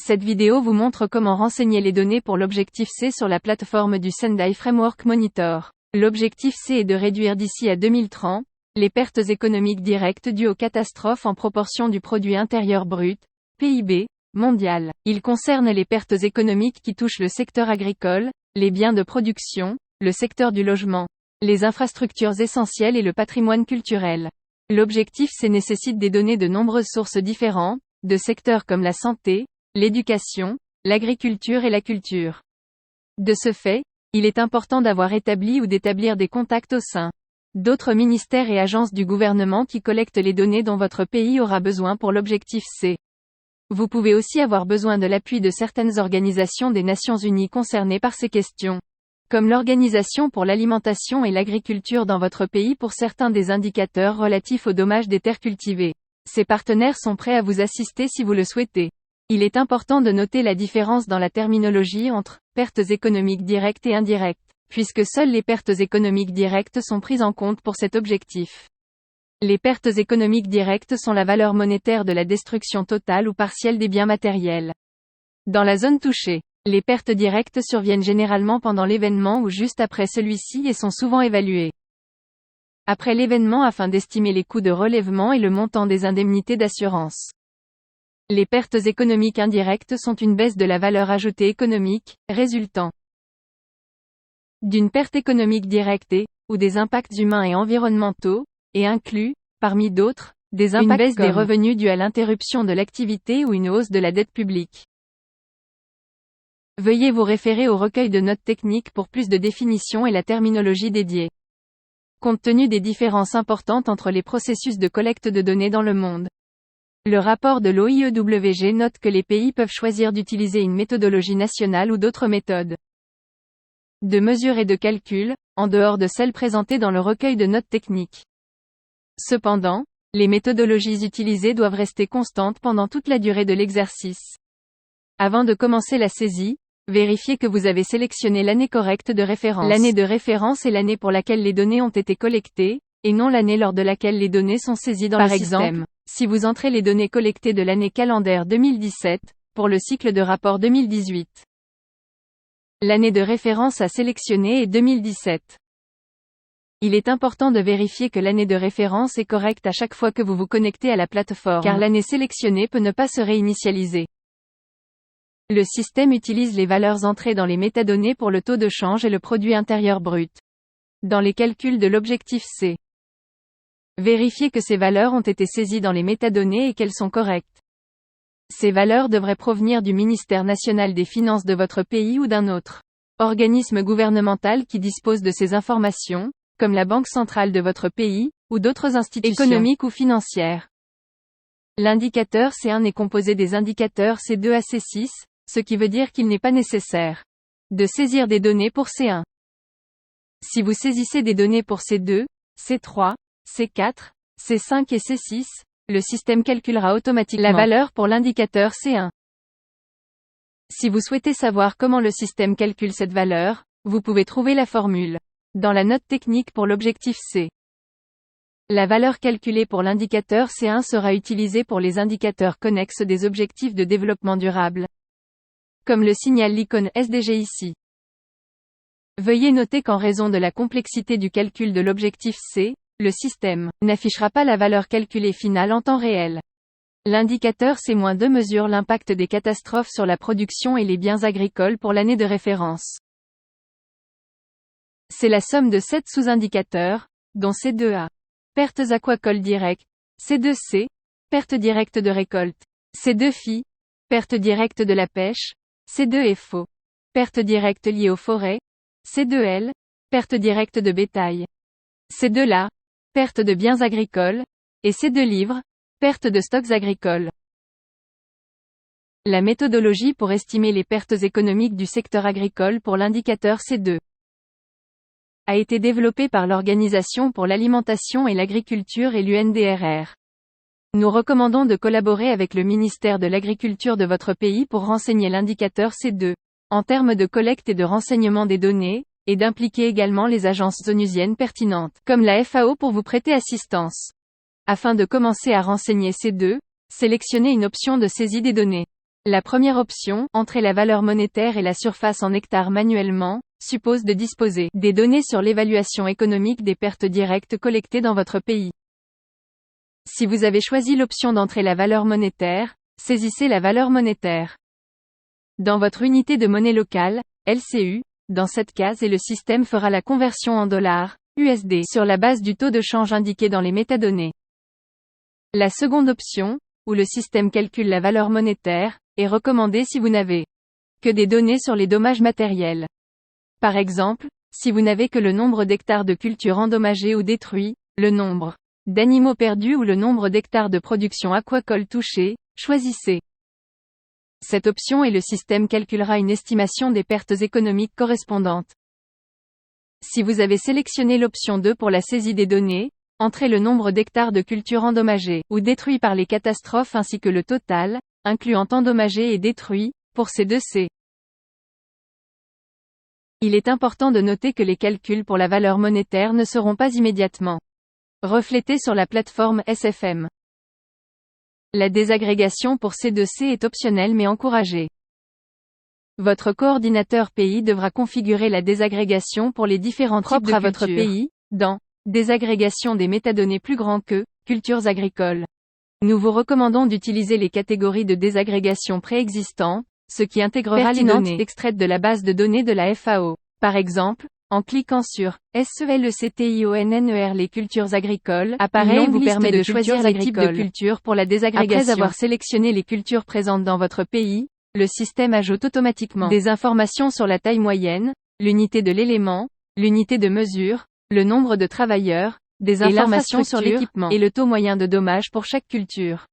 Cette vidéo vous montre comment renseigner les données pour l'objectif C sur la plateforme du Sendai Framework Monitor. L'objectif C est de réduire d'ici à 2030 les pertes économiques directes dues aux catastrophes en proportion du produit intérieur brut, PIB, mondial. Il concerne les pertes économiques qui touchent le secteur agricole, les biens de production, le secteur du logement, les infrastructures essentielles et le patrimoine culturel. L'objectif C nécessite des données de nombreuses sources différentes, de secteurs comme la santé, l'éducation, l'agriculture et la culture. De ce fait, il est important d'avoir établi ou d'établir des contacts au sein d'autres ministères et agences du gouvernement qui collectent les données dont votre pays aura besoin pour l'objectif C. Vous pouvez aussi avoir besoin de l'appui de certaines organisations des Nations Unies concernées par ces questions, comme l'Organisation pour l'alimentation et l'agriculture dans votre pays pour certains des indicateurs relatifs aux dommages des terres cultivées. Ces partenaires sont prêts à vous assister si vous le souhaitez. Il est important de noter la différence dans la terminologie entre pertes économiques directes et indirectes, puisque seules les pertes économiques directes sont prises en compte pour cet objectif. Les pertes économiques directes sont la valeur monétaire de la destruction totale ou partielle des biens matériels dans la zone touchée. Les pertes directes surviennent généralement pendant l'événement ou juste après celui-ci et sont souvent évaluées après l'événement afin d'estimer les coûts de relèvement et le montant des indemnités d'assurance. Les pertes économiques indirectes sont une baisse de la valeur ajoutée économique, résultant d'une perte économique directe ou des impacts humains et environnementaux, et inclut, parmi d'autres, des impacts une baisse des revenus dus à l'interruption de l'activité ou une hausse de la dette publique. Veuillez vous référer au recueil de notes techniques pour plus de définitions et la terminologie dédiée. Compte tenu des différences importantes entre les processus de collecte de données dans le monde, le rapport de l'OIEWG note que les pays peuvent choisir d'utiliser une méthodologie nationale ou d'autres méthodes de mesure et de calcul, en dehors de celles présentées dans le recueil de notes techniques. Cependant, les méthodologies utilisées doivent rester constantes pendant toute la durée de l'exercice. Avant de commencer la saisie, vérifiez que vous avez sélectionné l'année correcte de référence. L'année de référence est l'année pour laquelle les données ont été collectées, et non l'année lors de laquelle les données sont saisies dans le système. Par exemple, si vous entrez les données collectées de l'année calendaire 2017, pour le cycle de rapport 2018. L'année de référence à sélectionner est 2017. Il est important de vérifier que l'année de référence est correcte à chaque fois que vous vous connectez à la plateforme, car l'année sélectionnée peut ne pas se réinitialiser. Le système utilise les valeurs entrées dans les métadonnées pour le taux de change et le produit intérieur brut dans les calculs de l'objectif C. Vérifiez que ces valeurs ont été saisies dans les métadonnées et qu'elles sont correctes. Ces valeurs devraient provenir du ministère national des Finances de votre pays ou d'un autre organisme gouvernemental qui dispose de ces informations, comme la Banque centrale de votre pays, ou d'autres institutions économiques ou financières. L'indicateur C1 est composé des indicateurs C2 à C6, ce qui veut dire qu'il n'est pas nécessaire de saisir des données pour C1. Si vous saisissez des données pour C2, C3, C4, C5 et C6, le système calculera automatiquement la valeur pour l'indicateur C1. Si vous souhaitez savoir comment le système calcule cette valeur, vous pouvez trouver la formule dans la note technique pour l'objectif C. La valeur calculée pour l'indicateur C1 sera utilisée pour les indicateurs connexes des objectifs de développement durable, comme le signale l'icône SDG ici. Veuillez noter qu'en raison de la complexité du calcul de l'objectif C, le système n'affichera pas la valeur calculée finale en temps réel. L'indicateur C-2 mesure l'impact des catastrophes sur la production et les biens agricoles pour l'année de référence. C'est la somme de 7 sous-indicateurs, dont C2A. Pertes aquacoles directes. C2C. Pertes directes de récolte. C2FI. Pertes directes de la pêche. C2FO. Pertes directes liées aux forêts. C2L. Pertes directes de bétail. C2LA. Perte de biens agricoles, et C2 livres, perte de stocks agricoles. La méthodologie pour estimer les pertes économiques du secteur agricole pour l'indicateur C2 a été développée par l'Organisation pour l'alimentation et l'agriculture et l'UNDRR. Nous recommandons de collaborer avec le ministère de l'Agriculture de votre pays pour renseigner l'indicateur C2, en termes de collecte et de renseignement des données, et d'impliquer également les agences onusiennes pertinentes, comme la FAO pour vous prêter assistance. Afin de commencer à renseigner C2, sélectionnez une option de saisie des données. La première option, entrer la valeur monétaire et la surface en hectares manuellement, suppose de disposer des données sur l'évaluation économique des pertes directes collectées dans votre pays. Si vous avez choisi l'option d'entrer la valeur monétaire, saisissez la valeur monétaire dans votre unité de monnaie locale, LCU, dans cette case, et le système fera la conversion en dollars, USD, sur la base du taux de change indiqué dans les métadonnées. La seconde option, où le système calcule la valeur monétaire, est recommandée si vous n'avez que des données sur les dommages matériels. Par exemple, si vous n'avez que le nombre d'hectares de cultures endommagées ou détruits, le nombre d'animaux perdus ou le nombre d'hectares de production aquacole touchés, choisissez cette option et le système calculera une estimation des pertes économiques correspondantes. Si vous avez sélectionné l'option 2 pour la saisie des données, entrez le nombre d'hectares de cultures endommagées ou détruits par les catastrophes ainsi que le total, incluant endommagés et détruits, pour ces deux C. Il est important de noter que les calculs pour la valeur monétaire ne seront pas immédiatement reflétés sur la plateforme SFM. La désagrégation pour C2C est optionnelle mais encouragée. Votre coordinateur pays devra configurer la désagrégation pour les différents types de votre pays, dans désagrégation des métadonnées plus grands que cultures agricoles. Nous vous recommandons d'utiliser les catégories de désagrégation préexistantes, ce qui intégrera les données extraites de la base de données de la FAO. Par exemple, en cliquant sur SELECTIONNER les cultures agricoles, apparaît et vous permet de choisir le type de culture pour la désagrégation. Après avoir sélectionné les cultures présentes dans votre pays, le système ajoute automatiquement des informations sur la taille moyenne, l'unité de l'élément, l'unité de mesure, le nombre de travailleurs, des informations sur l'équipement et le taux moyen de dommages pour chaque culture.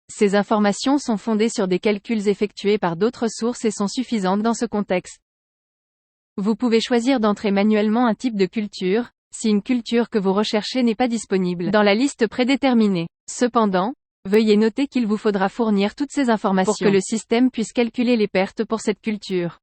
Ces informations sont fondées sur des calculs effectués par d'autres sources et sont suffisantes dans ce contexte. Vous pouvez choisir d'entrer manuellement un type de culture, si une culture que vous recherchez n'est pas disponible dans la liste prédéterminée. Cependant, veuillez noter qu'il vous faudra fournir toutes ces informations pour que le système puisse calculer les pertes pour cette culture.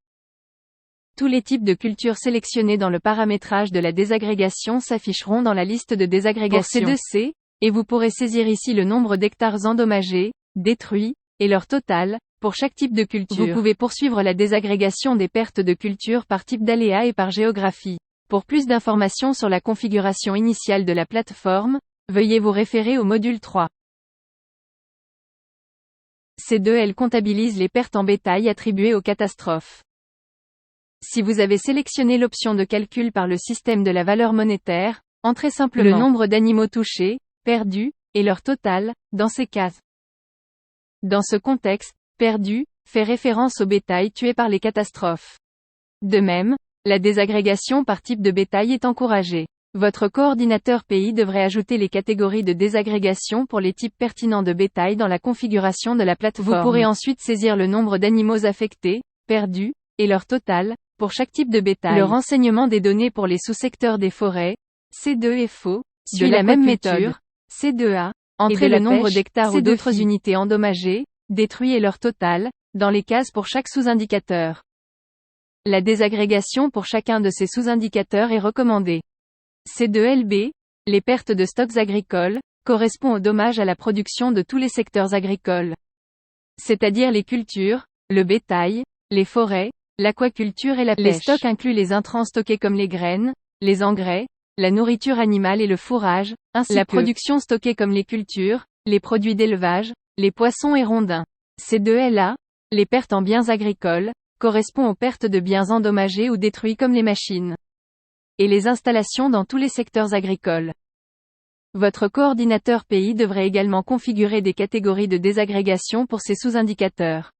Tous les types de cultures sélectionnés dans le paramétrage de la désagrégation s'afficheront dans la liste de désagrégation pour C2C, et vous pourrez saisir ici le nombre d'hectares endommagés, détruits, et leur total, pour chaque type de culture. Vous pouvez poursuivre la désagrégation des pertes de culture par type d'aléa et par géographie. Pour plus d'informations sur la configuration initiale de la plateforme, veuillez vous référer au module 3. C2L comptabilise les pertes en bétail attribuées aux catastrophes. Si vous avez sélectionné l'option de calcul par le système de la valeur monétaire, entrez simplement le nombre d'animaux touchés, perdus, et leur total, dans ces cases. Dans ce contexte, perdu, fait référence au bétail tué par les catastrophes. De même, la désagrégation par type de bétail est encouragée. Votre coordinateur pays devrait ajouter les catégories de désagrégation pour les types pertinents de bétail dans la configuration de la plateforme. Vous pourrez ensuite saisir le nombre d'animaux affectés, perdus, et leur total, pour chaque type de bétail. Le renseignement des données pour les sous-secteurs des forêts, C2FO, suit la même méthode, C2A, entrez le nombre d'hectares ou d'autres unités endommagées, détruits et leur total, dans les cases pour chaque sous-indicateur. La désagrégation pour chacun de ces sous-indicateurs est recommandée. C2LB, les pertes de stocks agricoles, correspond aux dommages à la production de tous les secteurs agricoles. C'est-à-dire les cultures, le bétail, les forêts, l'aquaculture et la pêche. Les stocks incluent les intrants stockés comme les graines, les engrais, la nourriture animale et le fourrage, ainsi la production stockée comme les cultures, les produits d'élevage, les poissons et rondins. C2LA, les pertes en biens agricoles, correspond aux pertes de biens endommagés ou détruits comme les machines et les installations dans tous les secteurs agricoles. Votre coordinateur pays devrait également configurer des catégories de désagrégation pour ces sous-indicateurs.